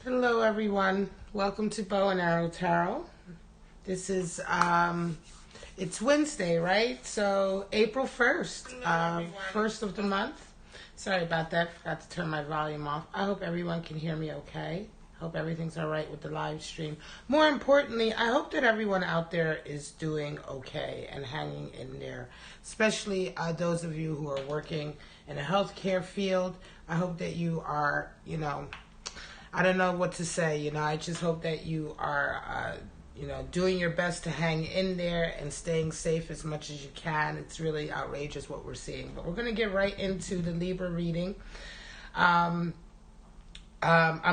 Hello everyone, welcome to Bow and Arrow Tarot. This is it's Wednesday, right? So April 1st, first of the month. Sorry about that, forgot to turn my volume off. I hope everyone can hear me okay. Hope everything's all right with the live stream. More importantly, I hope that everyone out there is doing okay and hanging in there, especially those of you who are working in a healthcare field. I hope that you are, I don't know what to say, I just hope that you are, doing your best to hang in there and staying safe as much as you can. It's really outrageous what we're seeing. But we're going to get right into the Libra reading. I'm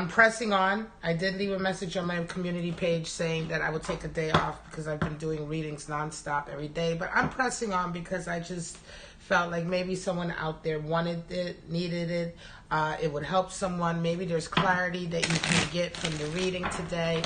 pressing on. I did leave a message on my community page saying that I would take a day off because I've been doing readings nonstop every day. But I'm pressing on because I just felt like maybe someone out there wanted it, needed it. It would help someone. Maybe there's clarity that you can get from the reading today.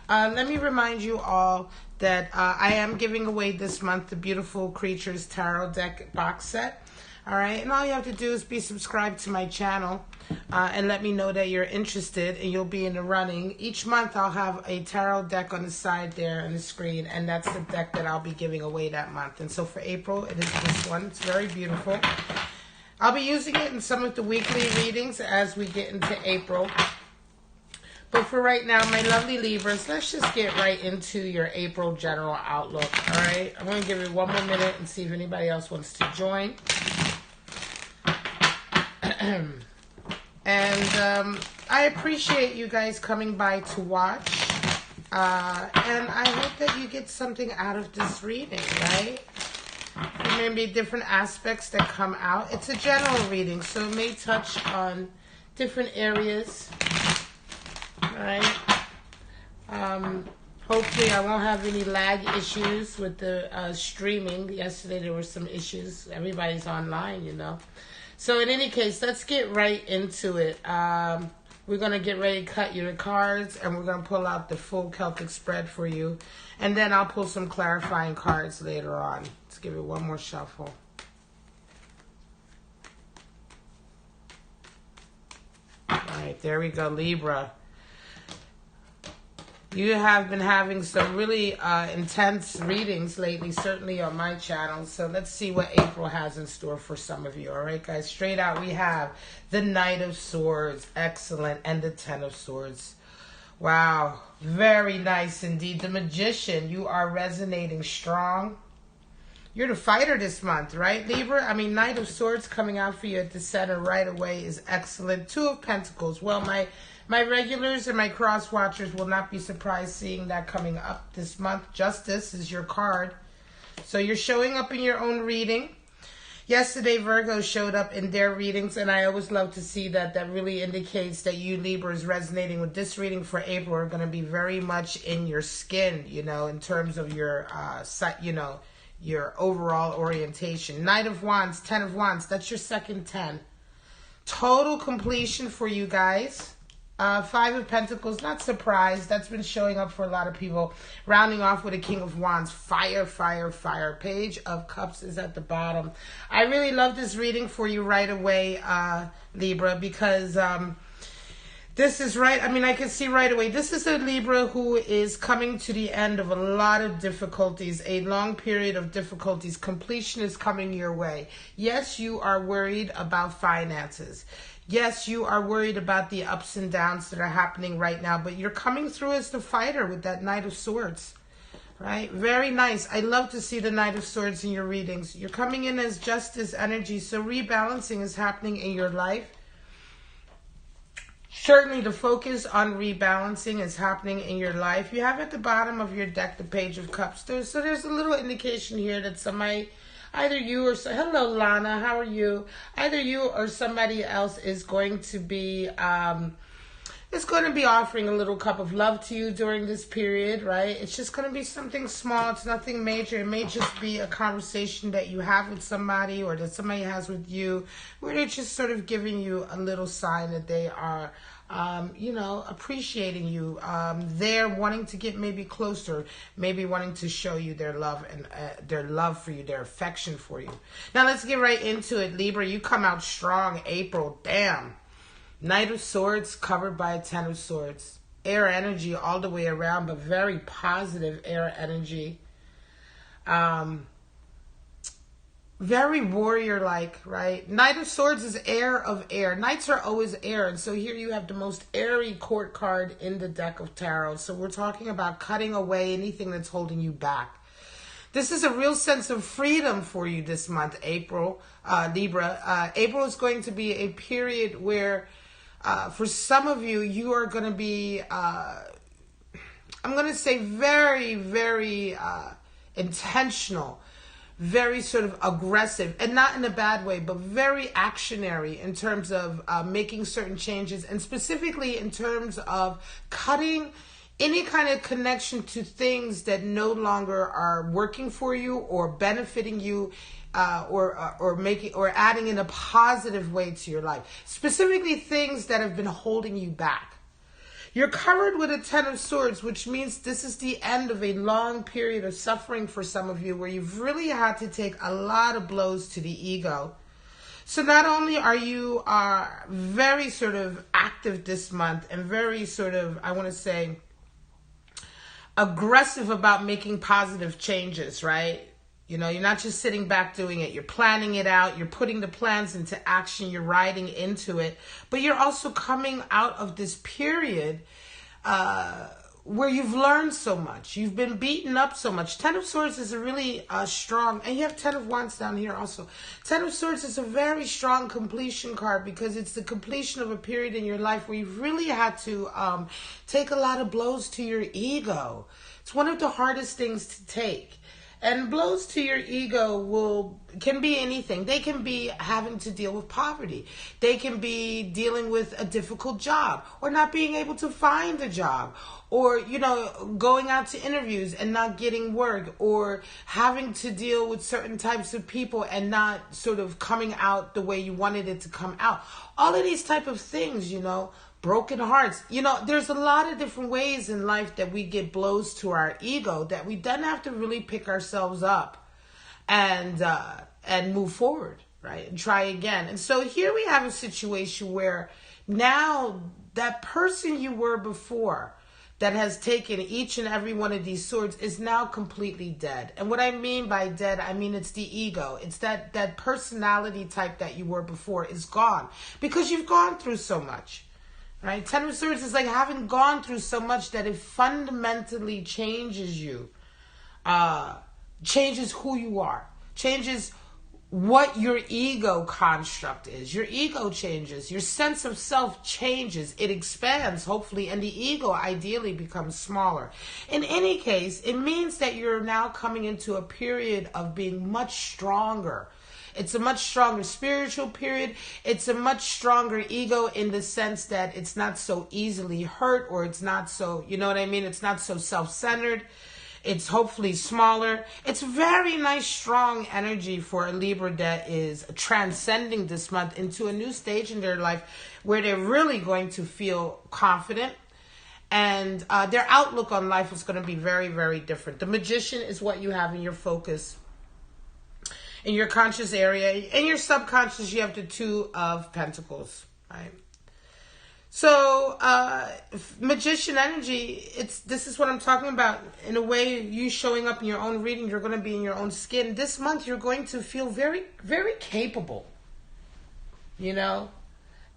Let me remind you all that I am giving away this month the Beautiful Creatures Tarot Deck box set. All right, and all you have to do is be subscribed to my channel and let me know that you're interested and you'll be in the running. Each month I'll have a tarot deck on the side there on the screen, and that's the deck that I'll be giving away that month. And so for April, it is this one. It's very beautiful. I'll be using it in some of the weekly readings as we get into April. But for right now, my lovely Libras, let's just get right into your April general outlook, all right? I'm going to give it one more minute and see if anybody else wants to join. And I appreciate you guys coming by to watch. And I hope that you get something out of this reading, right? There may be different aspects that come out. It's a general reading, so it may touch on different areas. All right. Hopefully I won't have any lag issues with the streaming. Yesterday there were some issues. Everybody's online, So in any case, let's get right into it. We're going to get ready to cut your cards, and we're going to pull out the full Celtic spread for you. And then I'll pull some clarifying cards later on. Let's give it one more shuffle. All right, there we go, Libra. You have been having some really intense readings lately, certainly on my channel. So let's see what April has in store for some of you. All right, guys, straight out we have the Knight of Swords, excellent, and the Ten of Swords. Wow, very nice indeed. The Magician, you are resonating strong. You're the fighter this month, right, Libra? I mean, Knight of Swords coming out for you at the center right away is excellent. Two of Pentacles. Well, my regulars and my cross watchers will not be surprised seeing that coming up this month. Justice is your card. So you're showing up in your own reading. Yesterday, Virgo showed up in their readings, and I always love to see that. That really indicates that you, Libra, is resonating with this reading for April. Are going to be very much in your skin, in terms of your, your overall orientation. Knight of Wands, Ten of Wands, that's your second 10. Total completion for you guys. Five of Pentacles, not surprised. That's been showing up for a lot of people. Rounding off with a King of Wands. Fire, fire, fire. Page of Cups is at the bottom. I really love this reading for you right away, Libra, because this is right. I mean, I can see right away. This is a Libra who is coming to the end of a lot of difficulties, a long period of difficulties. Completion is coming your way. Yes, you are worried about finances. Yes, you are worried about the ups and downs that are happening right now, but you're coming through as the fighter with that Knight of Swords, right? Very nice. I love to see the Knight of Swords in your readings. You're coming in as justice energy, so rebalancing is happening in your life. Certainly the focus on rebalancing is happening in your life. You have at the bottom of your deck the Page of Cups. So there's a little indication here that somebody... Either you or... Hello, Lana. How are you? Either you or somebody else is going to be... offering a little cup of love to you during this period, right? It's just going to be something small. It's nothing major. It may just be a conversation that you have with somebody or that somebody has with you where they're just sort of giving you a little sign that they are... appreciating you. They're wanting to get maybe closer, maybe wanting to show you their love and their love for you, their affection for you. Now let's get right into it, Libra. You come out strong, April. Damn. Knight of Swords covered by a Ten of Swords. Air energy all the way around, but very positive air energy. Very warrior-like, right? Knight of Swords is air of air. Knights are always air, and so here you have the most airy court card in the deck of tarot. So we're talking about cutting away anything that's holding you back. This is a real sense of freedom for you this month, April, Libra. April is going to be a period where, for some of you, you are going to be, I'm going to say very, very intentional, very sort of aggressive, and not in a bad way, but very actionary in terms of making certain changes, and specifically in terms of cutting any kind of connection to things that no longer are working for you or benefiting you, or making or adding in a positive way to your life. Specifically, things that have been holding you back. You're covered with a Ten of Swords, which means this is the end of a long period of suffering for some of you, where you've really had to take a lot of blows to the ego. So not only are you very sort of active this month and very sort of, I want to say, aggressive about making positive changes, right? You know, you're not just sitting back doing it. You're planning it out. You're putting the plans into action. You're riding into it. But you're also coming out of this period where you've learned so much. You've been beaten up so much. Ten of Swords is a really strong, and you have Ten of Wands down here also. Ten of Swords is a very strong completion card because it's the completion of a period in your life where you've really had to take a lot of blows to your ego. It's one of the hardest things to take. And blows to your ego can be anything. They can be having to deal with poverty. They can be dealing with a difficult job, or not being able to find a job, or, you know, going out to interviews and not getting work, or having to deal with certain types of people and not sort of coming out the way you wanted it to come out. All of these type of things, you know. Broken hearts. You know, there's a lot of different ways in life that we get blows to our ego that we then have to really pick ourselves up and move forward, right? And try again. And so here we have a situation where now that person you were before that has taken each and every one of these swords is now completely dead. And what I mean by dead, I mean it's the ego. It's that personality type that you were before is gone because you've gone through so much. Right? Ten of Swords is like having gone through so much that it fundamentally changes you, changes who you are, changes what your ego construct is. Your ego changes. Your sense of self changes. It expands, hopefully, and the ego ideally becomes smaller. In any case, it means that you're now coming into a period of being much stronger. It's a much stronger spiritual period. It's a much stronger ego in the sense that it's not so easily hurt, or it's not so, you know what I mean? It's not so self-centered. It's hopefully smaller. It's very nice, strong energy for a Libra that is transcending this month into a new stage in their life where they're really going to feel confident. And their outlook on life is going to be very, very different. The Magician is what you have in your focus. In your conscious area. In your subconscious, you have the Two of Pentacles, right? So, Magician energy, this is what I'm talking about. In a way, you showing up in your own reading, you're going to be in your own skin. This month, you're going to feel very, very capable, you know?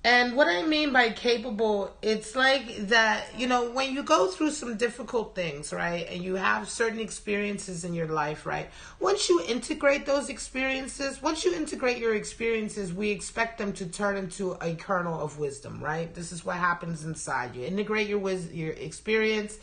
And what I mean by capable, it's like that, you know, when you go through some difficult things, right, and you have certain experiences in your life, right, once you integrate those experiences, we expect them to turn into a kernel of wisdom, right? This is what happens inside. You integrate your experience,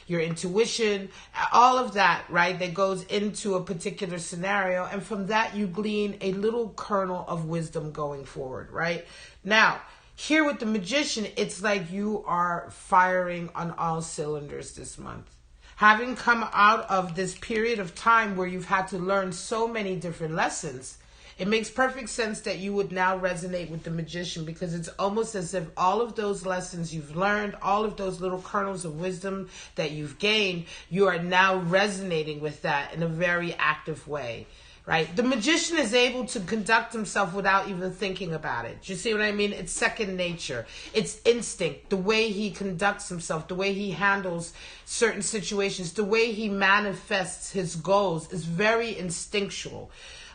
your intuition, all of that, right, that goes into a particular scenario. And from that, you glean a little kernel of wisdom going forward, right? Now, here with the Magician, it's like you are firing on all cylinders this month. Having come out of this period of time where you've had to learn so many different lessons, it makes perfect sense that you would now resonate with the Magician, because it's almost as if all of those lessons you've learned, all of those little kernels of wisdom that you've gained, you are now resonating with that in a very active way. right? The magician is able to conduct himself without even thinking about it. Do you see what I mean? It's second nature. It's instinct. The way he conducts himself, the way he handles certain situations, the way he manifests his goals is very instinctual.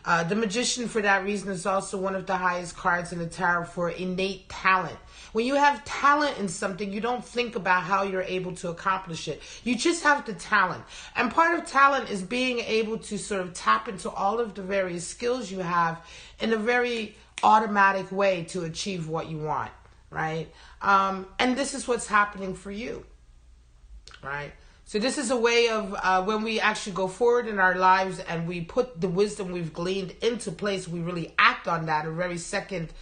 The magician, for that reason, is also one of the highest cards in the tarot for innate talent. When you have talent in something, you don't think about how you're able to accomplish it. You just have the talent. And part of talent is being able to sort of tap into all of the various skills you have in a very automatic way to achieve what you want, right? And this is what's happening for you, right? So this is a way of when we actually go forward in our lives and we put the wisdom we've gleaned into place, we really act on that in a very second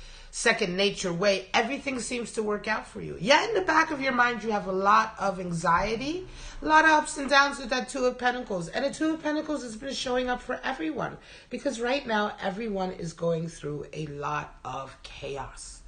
nature way, everything seems to work out for you. Yet in the back of your mind, you have a lot of anxiety, a lot of ups and downs with that Two of Pentacles. And the Two of Pentacles has been showing up for everyone because right now, everyone is going through a lot of chaos,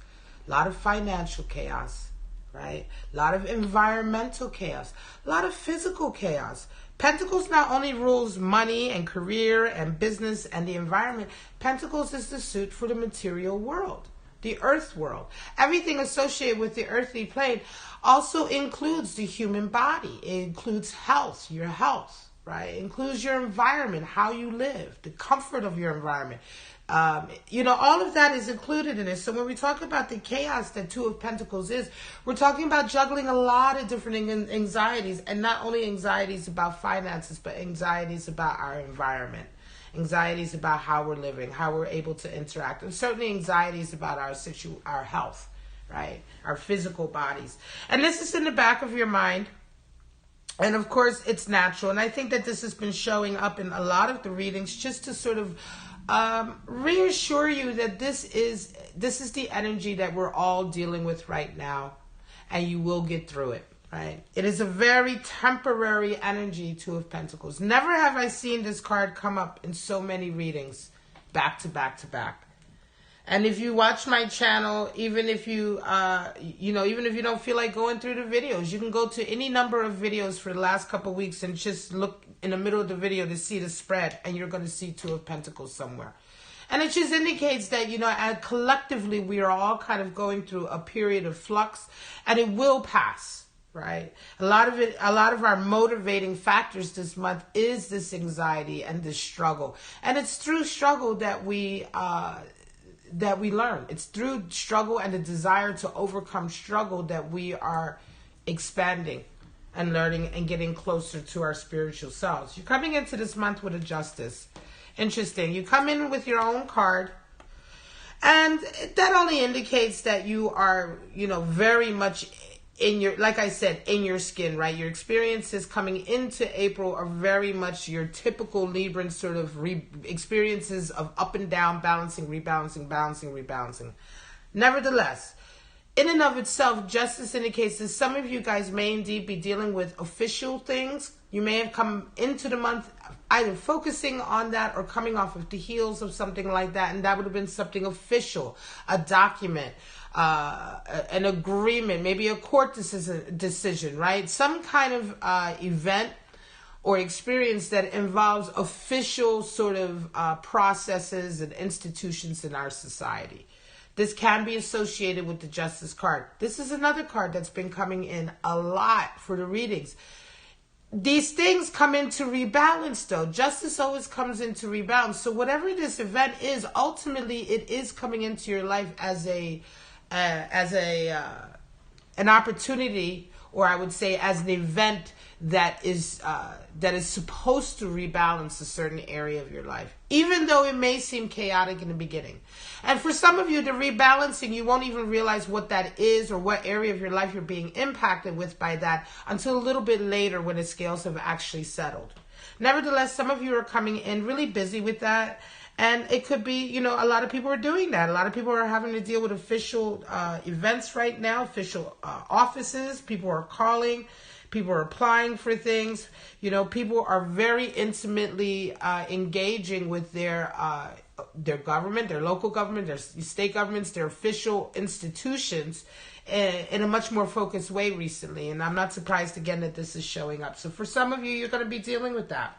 a lot of financial chaos, right? A lot of environmental chaos, a lot of physical chaos. Pentacles not only rules money and career and business and the environment, Pentacles is the suit for the material world, the earth world. Everything associated with the earthly plane also includes the human body. It includes health, your health, right? It includes your environment, how you live, the comfort of your environment. All of that is included in it. So when we talk about the chaos that Two of Pentacles is, we're talking about juggling a lot of different anxieties, and not only anxieties about finances, but anxieties about our environment, anxieties about how we're living, how we're able to interact, and certainly anxieties about our health, right? Our physical bodies. And this is in the back of your mind. And of course, it's natural. And I think that this has been showing up in a lot of the readings just to sort of reassure you that this is the energy that we're all dealing with right now, and you will get through it, right? It is a very temporary energy, Two of Pentacles. Never have I seen this card come up in so many readings, back to back to back. And if you watch my channel, even if you don't feel like going through the videos, you can go to any number of videos for the last couple of weeks and just look in the middle of the video to see the spread, and you're going to see Two of Pentacles somewhere. And it just indicates that, collectively we are all kind of going through a period of flux, and it will pass, right? A lot of our motivating factors this month is this anxiety and this struggle. And it's through struggle that we learn. It's through struggle and the desire to overcome struggle that we are expanding and learning and getting closer to our spiritual selves. You're coming into this month with a Justice. Interesting. You come in with your own card, and that only indicates that you are, very much in your, like I said, in your skin, right? Your experiences coming into April are very much your typical Libran sort of experiences of up and down, balancing, rebalancing, balancing, rebalancing. Nevertheless, in and of itself, Justice indicates that some of you guys may indeed be dealing with official things. You may have come into the month either focusing on that or coming off of the heels of something like that, and that would have been something official, a document, an agreement, maybe a court decision, right? Some kind of event or experience that involves official sort of processes and institutions in our society. This can be associated with the Justice card. This is another card that's been coming in a lot for the readings. These things come into rebalance, though. Justice always comes into rebalance. So whatever this event is, ultimately it is coming into your life as an opportunity, or I would say as an event that is supposed to rebalance a certain area of your life, even though it may seem chaotic in the beginning. And for some of you, the rebalancing, you won't even realize what that is or what area of your life you're being impacted with by that until a little bit later when the scales have actually settled. Nevertheless, some of you are coming in really busy with that. And it could be, a lot of people are doing that. A lot of people are having to deal with official events right now, official offices. People are calling. People are applying for things. People are very intimately engaging with their government, their local government, their state governments, their official institutions in a much more focused way recently. And I'm not surprised, again, that this is showing up. So for some of you, you're going to be dealing with that.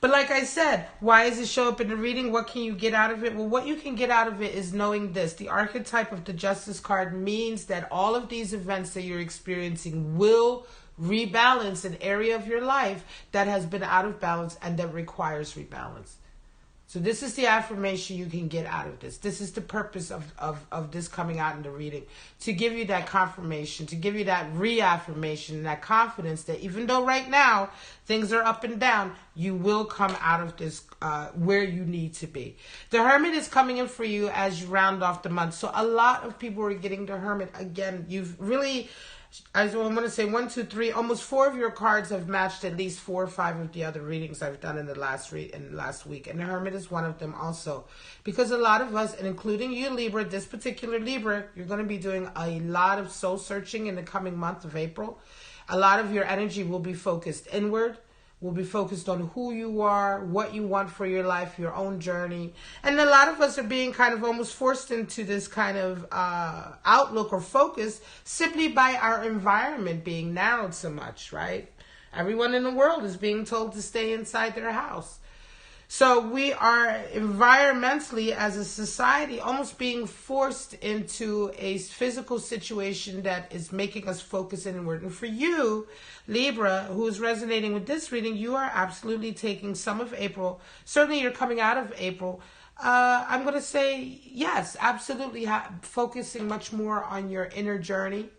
But like I said, why does it show up in the reading? What can you get out of it? Well, what you can get out of it is knowing this. The archetype of the Justice card means that all of these events that you're experiencing will rebalance an area of your life that has been out of balance and that requires rebalance. So this is the affirmation you can get out of this. This is the purpose of this coming out in the reading. To give you that confirmation, to give you that reaffirmation, that confidence that even though right now things are up and down, you will come out of this where you need to be. The Hermit is coming in for you as you round off the month. So a lot of people are getting the Hermit. Again, you've really... I'm going to say 1, 2, 3. Almost 4 of your cards have matched at least 4 or 5 of the other readings I've done in the last week, and the Hermit is one of them also. Because a lot of us, and including you, Libra, this particular Libra, you're going to be doing a lot of soul searching in the coming month of April. A lot of your energy will be focused inward. Will be focused on who you are, what you want for your life, your own journey. And a lot of us are being kind of almost forced into this kind of outlook or focus simply by our environment being narrowed so much, right? Everyone in the world is being told to stay inside their house. So we are environmentally, as a society, almost being forced into a physical situation that is making us focus inward. And for you, Libra, who is resonating with this reading, you are absolutely taking some of April. Certainly you're coming out of April. I'm going to say, yes, absolutely focusing much more on your inner journey.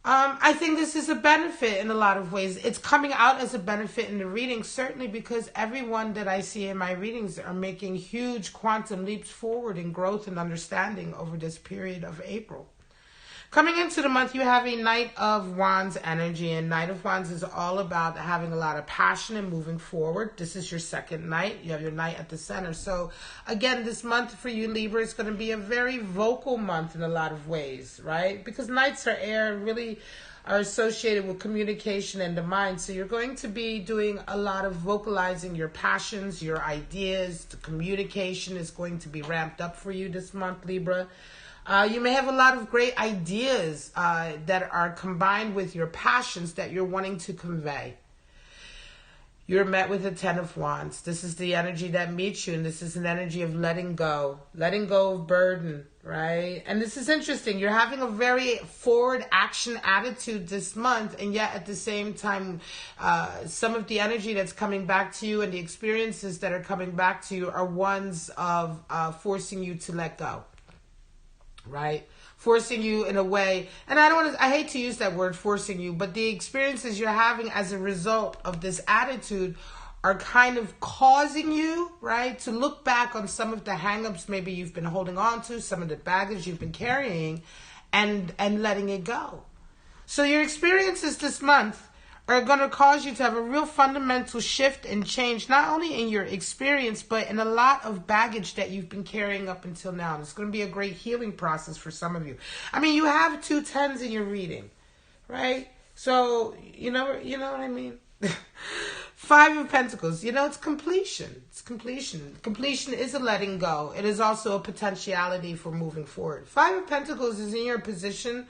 I think this is a benefit in a lot of ways. It's coming out as a benefit in the reading, certainly because everyone that I see in my readings are making huge quantum leaps forward in growth and understanding over this period of April. Coming into the month, you have a Knight of Wands energy, and Knight of Wands is all about having a lot of passion and moving forward. This is your second Knight. You have your Knight at the center. So, again, this month for you, Libra, is going to be a very vocal month in a lot of ways, right? Because Knights are air, really are associated with communication and the mind. So you're going to be doing a lot of vocalizing your passions, your ideas. The communication is going to be ramped up for you this month, Libra. You may have a lot of great ideas that are combined with your passions that you're wanting to convey. You're met with the 10 of Wands. This is the energy that meets you, and this is an energy of letting go of burden, right? And this is interesting. You're having a very forward action attitude this month, and yet at the same time, some of the energy that's coming back to you and the experiences that are coming back to you are ones of forcing you to let go. Right? Forcing you in a way, and I hate to use that word forcing you, but the experiences you're having as a result of this attitude are kind of causing you, right, to look back on some of the hang-ups maybe you've been holding on to, some of the baggage you've been carrying, and letting it go. So your experiences this month are going to cause you to have a real fundamental shift and change, not only in your experience, but in a lot of baggage that you've been carrying up until now. And it's going to be a great healing process for some of you. I mean, you have 2 10s in your reading, right? So, you know what I mean? 5 of Pentacles, it's completion. It's completion. Completion is a letting go. It is also a potentiality for moving forward. 5 of Pentacles is in your position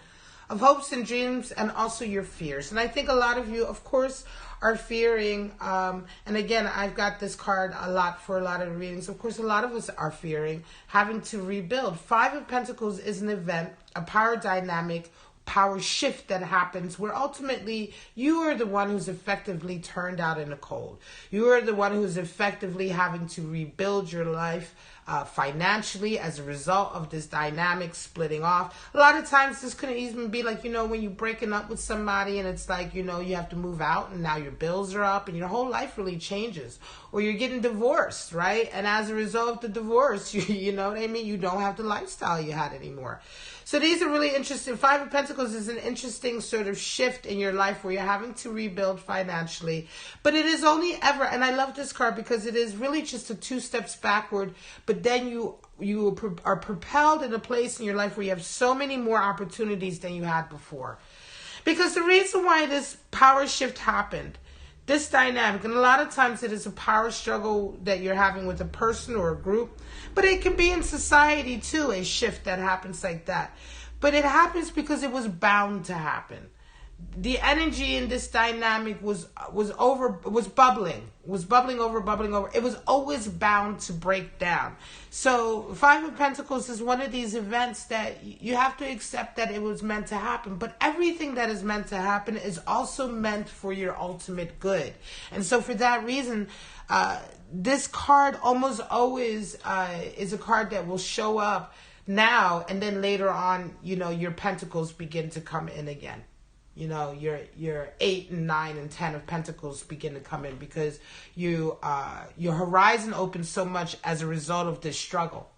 of hopes and dreams, and also your fears. And I think a lot of you, of course, are fearing, and again, I've got this card a lot for a lot of readings. Of course, a lot of us are fearing having to rebuild. 5 of Pentacles is an event, a power dynamic, power shift that happens where ultimately you are the one who's effectively turned out in the cold. You are the one who's effectively having to rebuild your life financially as a result of this dynamic splitting off. A lot of times this could even be like, when you're breaking up with somebody and it's like, you have to move out and now your bills are up and your whole life really changes. Or you're getting divorced, right? And as a result of the divorce, you know what I mean? You don't have the lifestyle you had anymore. So these are really interesting. 5 of Pentacles is an interesting sort of shift in your life where you're having to rebuild financially. But it is only ever, and I love this card because it is really just a 2 steps backward, but then you are propelled in a place in your life where you have so many more opportunities than you had before. Because the reason why this power shift happened, this dynamic, and a lot of times it is a power struggle that you're having with a person or a group, but it can be in society too, a shift that happens like that. But it happens because it was bound to happen. the energy in this dynamic was bubbling over. It was always bound to break down. So Five of Pentacles is one of these events that you have to accept that it was meant to happen. But everything that is meant to happen is also meant for your ultimate good. And so for that reason, this card almost always is a card that will show up now, and then later on, your pentacles begin to come in again. Your 8 and 9 and 10 of pentacles begin to come in because your horizon opens so much as a result of this struggle.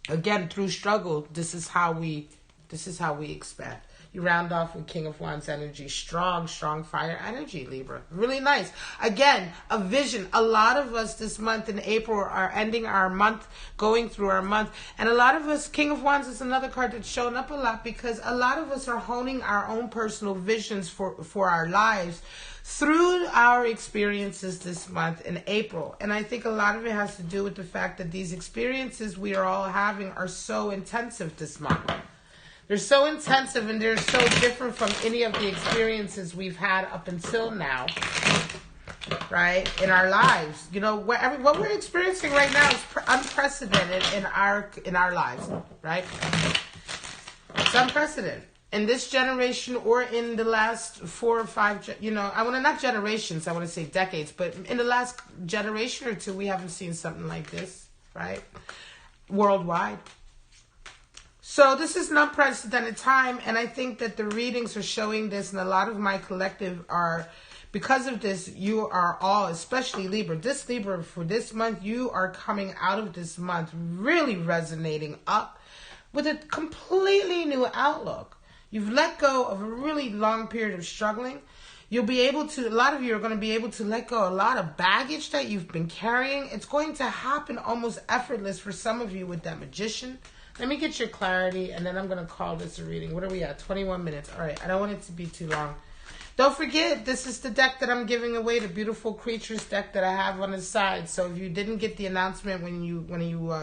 Again, through struggle, this is how we expand. You round off with King of Wands energy. Strong fire energy, Libra. Really nice. Again, a vision. A lot of us this month in April are ending our month, going through our month. And a lot of us, King of Wands is another card that's shown up a lot because a lot of us are honing our own personal visions for our lives through our experiences this month in April. And I think a lot of it has to do with the fact that these experiences we are all having are so intensive this month. They're so intensive and they're so different from any of the experiences we've had up until now, right, in our lives. What we're experiencing right now is unprecedented in our lives, right? It's unprecedented. In this generation or in the last 4 or 5, not generations, I want to say decades, but in the last generation or two, we haven't seen something like this, right? Worldwide. So this is an unprecedented time, and I think that the readings are showing this, and a lot of my collective are, because of this, you are all, especially Libra, for this month, you are coming out of this month really resonating up with a completely new outlook. You've let go of a really long period of struggling. You'll be able to, a lot of you are going to be able to let go a lot of baggage that you've been carrying. It's going to happen almost effortless for some of you with that Magician. Let me get your clarity, and then I'm going to call this a reading. What are we at? 21 minutes. All right. I don't want it to be too long. Don't forget, this is the deck that I'm giving away, the Beautiful Creatures deck that I have on the side. So if you didn't get the announcement when you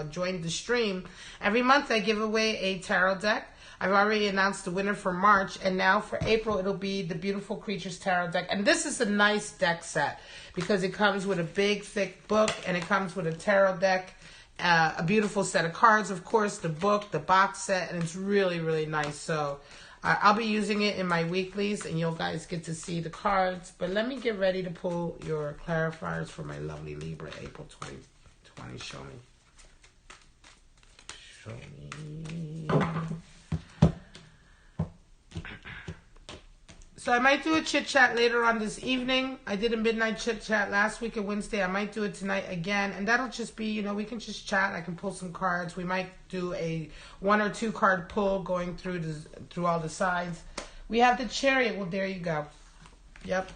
joined the stream, every month I give away a tarot deck. I've already announced the winner for March, and now for April, it'll be the Beautiful Creatures Tarot deck. And this is a nice deck set because it comes with a big, thick book, and it comes with a tarot deck. A beautiful set of cards, of course, the book, the box set, and it's really, really nice. So I'll be using it in my weeklies, and you guys get to see the cards. But let me get ready to pull your clarifiers for my lovely Libra, April 2020. Show me. So I might do a chit-chat later on this evening. I did a midnight chit-chat last week on Wednesday. I might do it tonight again. And that'll just be, we can just chat. I can pull some cards. We might do a 1 or 2 card pull going through all the sides. We have the Chariot. Well, there you go. Yep.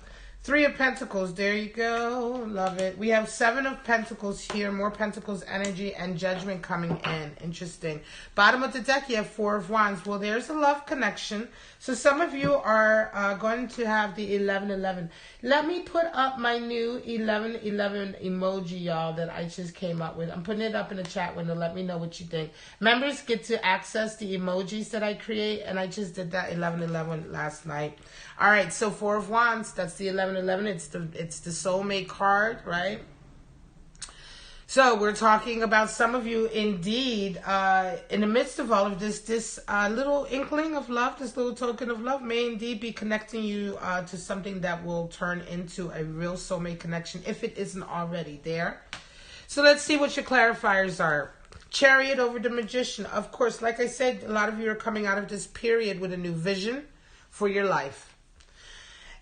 3 of Pentacles. There you go. Love it. We have 7 of Pentacles here. More Pentacles energy and Judgment coming in. Interesting. Bottom of the deck, you have 4 of Wands. Well, there's a love connection. So some of you are going to have the 1111. Let me put up my new 1111 emoji, y'all, that I just came up with. I'm putting it up in the chat window. Let me know what you think. Members get to access the emojis that I create, and I just did that 1111 last night. All right, so 4 of Wands, that's the 1111. It's the soulmate card, right? So we're talking about some of you indeed in the midst of all of this little inkling of love, this little token of love may indeed be connecting you to something that will turn into a real soulmate connection if it isn't already there. So let's see what your clarifiers are. Chariot over the Magician. Of course, like I said, a lot of you are coming out of this period with a new vision for your life.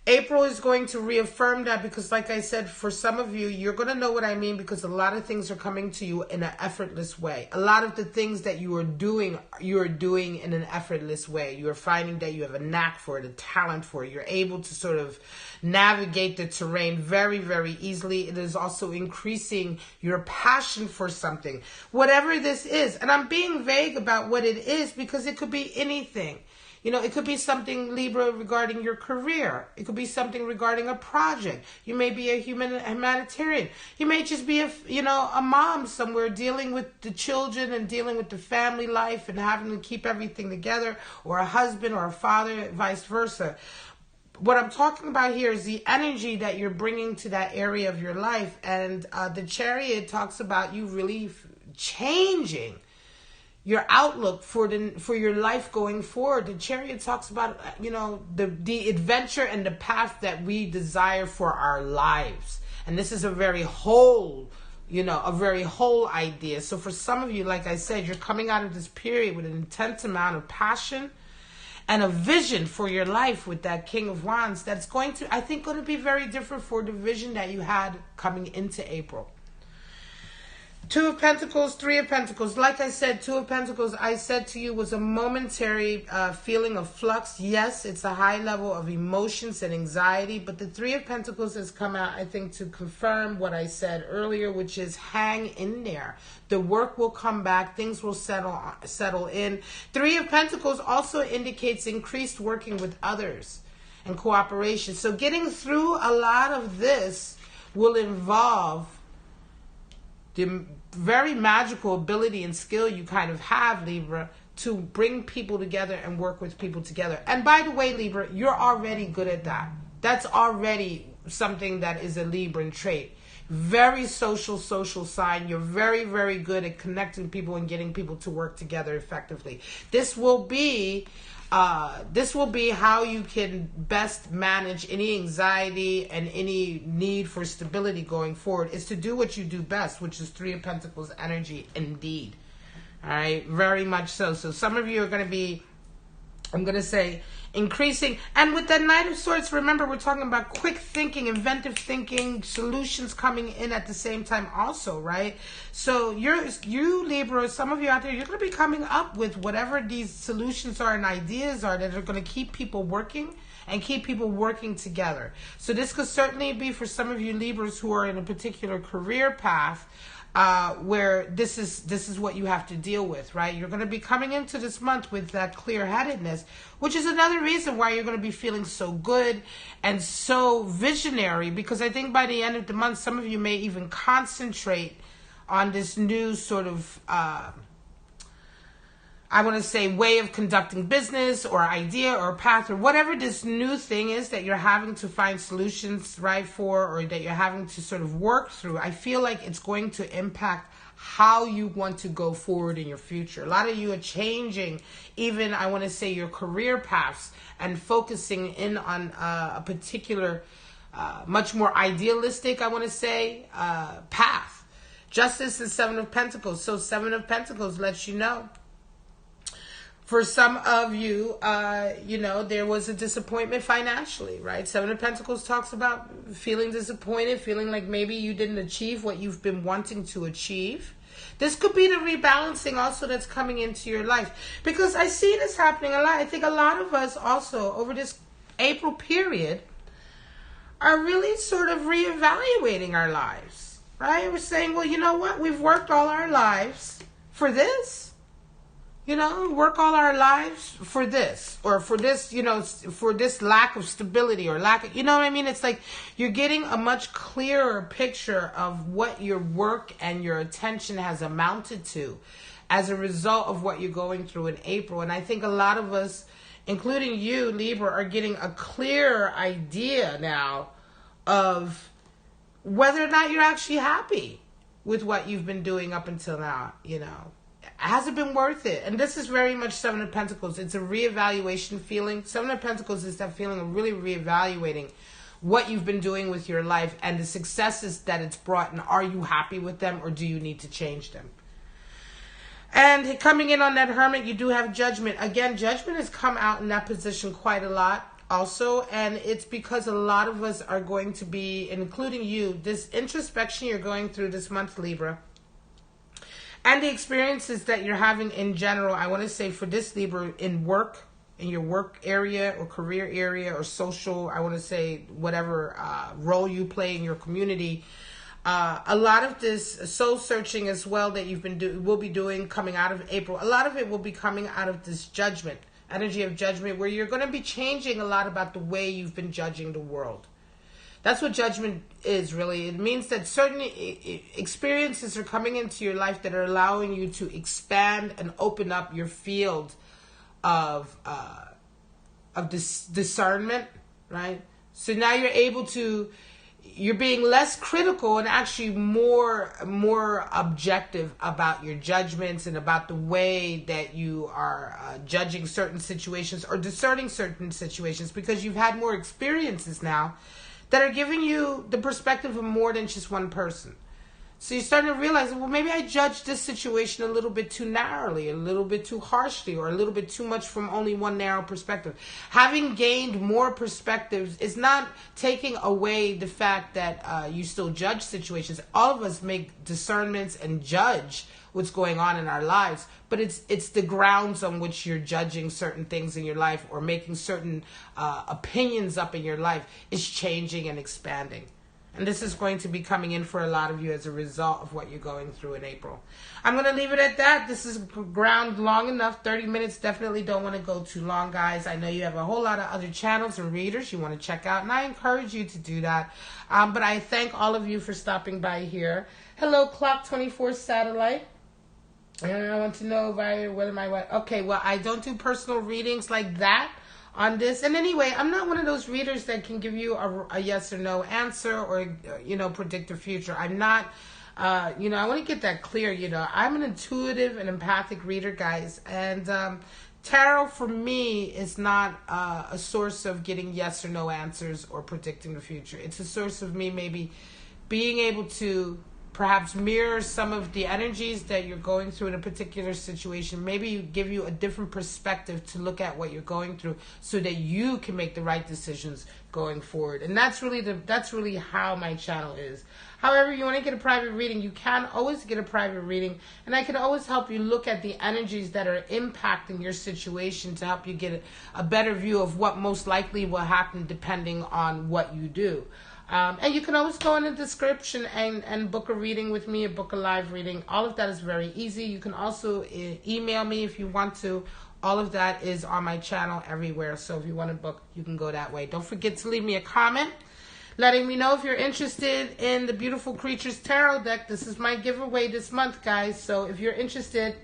April is going to reaffirm that because, like I said, for some of you, you're going to know what I mean because a lot of things are coming to you in an effortless way. A lot of the things that you are doing in an effortless way. You are finding that you have a knack for it, a talent for it. You're able to sort of navigate the terrain very, very easily. It is also increasing your passion for something, whatever this is. And I'm being vague about what it is because it could be anything. It could be something, Libra, regarding your career. It could be something regarding a project. You may be a humanitarian. You may just be a mom somewhere dealing with the children and dealing with the family life and having to keep everything together, or a husband or a father, vice versa. what I'm talking about here is the energy that you're bringing to that area of your life. And the Chariot talks about you really changing your outlook for your life going forward. The Chariot talks about, the adventure and the path that we desire for our lives. And this is a very whole idea. So for some of you, like I said, you're coming out of this period with an intense amount of passion and a vision for your life with that King of Wands that's going to be very different for the vision that you had coming into April. Two of Pentacles, Three of Pentacles. Like I said, Two of Pentacles, I said to you, was a momentary feeling of flux. Yes, it's a high level of emotions and anxiety, but the Three of Pentacles has come out, I think, to confirm what I said earlier, which is hang in there. The work will come back. Things will settle in. Three of Pentacles also indicates increased working with others and cooperation. So getting through a lot of this will involve the very magical ability and skill you kind of have, Libra, to bring people together and work with people together. And by the way, Libra, you're already good at that. That's already something that is a Libran trait. Very social sign. You're very, very good at connecting people and getting people to work together effectively. This will be how you can best manage any anxiety and any need for stability going forward, is to do what you do best, which is Three of Pentacles energy indeed. All right, very much so. So some of you are going to be, I'm going to say, increasing. And with the Knight of Swords, remember, we're talking about quick thinking, inventive thinking, solutions coming in at the same time also, right? So you Libra, some of you out there, you're going to be coming up with whatever these solutions are and ideas are that are going to keep people working and keep people working together. So this could certainly be for some of you Libras who are in a particular career path, where this is what you have to deal with, right? You're going to be coming into this month with that clear-headedness, which is another reason why you're going to be feeling so good and so visionary, because I think by the end of the month, some of you may even concentrate on this new sort of, I want to say, way of conducting business or idea or path or whatever this new thing is that you're having to find solutions, right, for, or that you're having to sort of work through. I feel like it's going to impact how you want to go forward in your future. A lot of you are changing even, I want to say, your career paths and focusing in on a particular, much more idealistic, I want to say, path. Justice and Seven of Pentacles. So Seven of Pentacles lets you know, for some of you, there was a disappointment financially, right? Seven of Pentacles talks about feeling disappointed, feeling like maybe you didn't achieve what you've been wanting to achieve. This could be the rebalancing also that's coming into your life, because I see this happening a lot. I think a lot of us also over this April period are really sort of reevaluating our lives, right? We're saying, well, you know what? We've worked all our lives for this. Work all our lives for this, or for this, for this lack of stability or lack of, what I mean? It's like you're getting a much clearer picture of what your work and your attention has amounted to as a result of what you're going through in April. And I think a lot of us, including you, Libra, are getting a clearer idea now of whether or not you're actually happy with what you've been doing up until now, Has it been worth it? And this is very much Seven of Pentacles. It's a reevaluation feeling. Seven of Pentacles is that feeling of really reevaluating what you've been doing with your life and the successes that it's brought. And are you happy with them, or do you need to change them? And coming in on that Hermit, you do have Judgment. Again, Judgment has come out in that position quite a lot also. And it's because a lot of us are going to be, including you, this introspection you're going through this month, Libra, and the experiences that you're having in general, I want to say for this Libra, in work, in your work area or career area or social, I want to say whatever role you play in your community, a lot of this soul searching as well that you've been will be doing coming out of April, a lot of it will be coming out of this judgment, energy of judgment, where you're going to be changing a lot about the way you've been judging the world. That's what judgment is, really. It means that certain experiences are coming into your life that are allowing you to expand and open up your field of this discernment, right? So now you're being less critical and actually more objective about your judgments and about the way that you are judging certain situations or discerning certain situations, because you've had more experiences now that are giving you the perspective of more than just one person. So you're starting to realize, well, maybe I judged this situation a little bit too narrowly, a little bit too harshly, or a little bit too much from only one narrow perspective. Having gained more perspectives is not taking away the fact that you still judge situations. All of us make discernments and judge what's going on in our lives, but it's the grounds on which you're judging certain things in your life or making certain opinions up in your life is changing and expanding. And this is going to be coming in for a lot of you as a result of what you're going through in April. I'm going to leave it at that. This is ground long enough. 30 minutes. Definitely don't want to go too long, guys. I know you have a whole lot of other channels and readers you want to check out, and I encourage you to do that. But I thank all of you for stopping by here. Hello, Clock 24 Satellite. And I want to know okay, well, I don't do personal readings like that on this. And anyway, I'm not one of those readers that can give you a yes or no answer or, predict the future. I'm not, I want to get that clear, I'm an intuitive and empathic reader, guys. And tarot for me is not a source of getting yes or no answers or predicting the future. It's a source of me maybe being able to perhaps mirror some of the energies that you're going through in a particular situation, maybe give you a different perspective to look at what you're going through so that you can make the right decisions going forward. And that's really how my channel is. However, you want to get a private reading, you can always get a private reading, and I can always help you look at the energies that are impacting your situation to help you get a better view of what most likely will happen depending on what you do. And you can always go in the description and book a reading with me, book a live reading. All of that is very easy. You can also email me if you want to. All of that is on my channel everywhere. So if you want to book, you can go that way. Don't forget to leave me a comment letting me know if you're interested in the Beautiful Creatures Tarot deck. This is my giveaway this month, guys. So if you're interested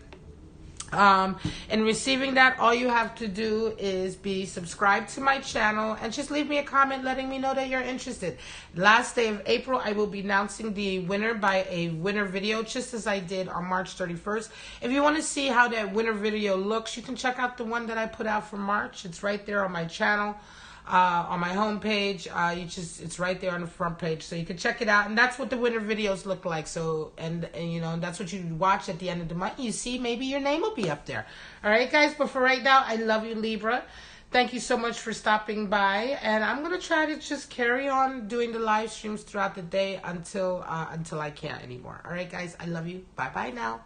in receiving that, all you have to do is be subscribed to my channel and just leave me a comment letting me know that you're interested. Last day of April, I will be announcing the winner by a winner video, just as I did on March 31st. If you want to see how that winner video looks, you can check out the one that I put out for March. It's right there on my channel. On my homepage, it's right there on the front page, so you can check it out. And that's what the winter videos look like. So, and that's what you watch at the end of the month. You see, maybe your name will be up there. All right, guys. But for right now, I love you, Libra. Thank you so much for stopping by, and I'm gonna try to just carry on doing the live streams throughout the day until I can't anymore. All right, guys. I love you. Bye bye now.